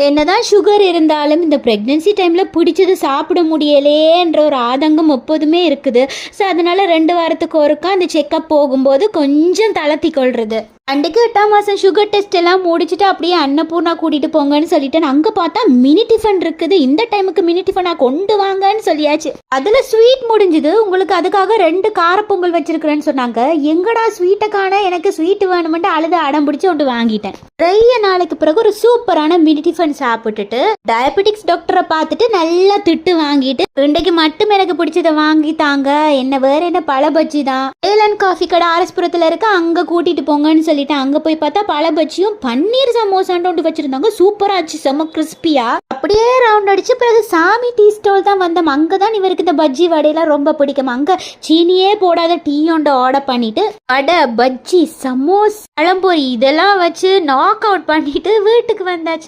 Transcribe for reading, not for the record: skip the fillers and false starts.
என்னதான் சுகர் இருந்தாலும் இந்த ப்ரெக்னென்சி டைமில் பிடிச்சது சாப்பிட முடியலேன்ற ஒரு ஆதங்கம் எப்போதுமே இருக்குது. ஸோ அதனால 2 வாரத்துக்கு ஒருக்கா அந்த செக்கப் போகும்போது கொஞ்சம் தளர்த்தி கொள்வது. அன்றைக்கு 8ஆம் மாதம் சுகர் டெஸ்ட் எல்லாம் முடிச்சுட்டு அப்படியே அன்னபூர்ணா கூட்டிகிட்டு போங்கன்னு சொல்லிட்டு அங்கே பார்த்தா மினி டிஃபன் இருக்குது. இந்த டைமுக்கு மினி டிஃபனாக கொண்டு வாங்கன்னு சொல்லியாச்சு. அதில் ஸ்வீட் முடிஞ்சுது. உங்களுக்கு அதுக்காக 2 காரப்பொங்கல் வச்சிருக்கிறேன்னு சொன்னாங்க. எங்கடா ஸ்வீட்டை காண, எனக்கு ஸ்வீட் வேணுமென்ட்டு அழுது அடம் பிடிச்சி ஒன்று வாங்கிட்டேன். நிறைய நாளைக்கு பிறகு ஒரு சூப்பரான மினி டிஃபன் சாப்பிட்டுட்டு டயபெட்டிக்ஸ் டாக்டரை பார்த்துட்டு நல்லா திட்டு வாங்கிட்டு இன்றைக்கு மட்டும் எனக்கு பிடிச்சதை வாங்கி தாங்க, என்ன வேற என்ன பழ பஜ்ஜி தான், ஏலன் காஃபி கடை ஆர்எஸ்புரத்தில் இருக்க அங்கே கூட்டிட்டு போங்கன்னு சொல்லிட்டு அங்கே போய் பார்த்தா பழ பஜ்ஜியும் பன்னீர் சமோசான்னு ஒன்று வச்சிருந்தாங்க. சூப்பராக ஆச்சு, செம்ம கிறிஸ்பியா. அப்படியே ரவுண்ட் அடிச்சு பிறகு சாமி டீ ஸ்டால் தான் வந்தோம். அங்கே தான் இவருக்கு இந்த பஜ்ஜி வடையெல்லாம் ரொம்ப பிடிக்கும். அங்கே சீனியே போடாத டீ ஒன்று ஆர்டர் பண்ணிட்டு வடை, பஜ்ஜி, சமோஸ், பழம்பொரி இதெல்லாம் வச்சு நாக் அவுட் பண்ணிட்டு வீட்டுக்கு வந்தாச்சு.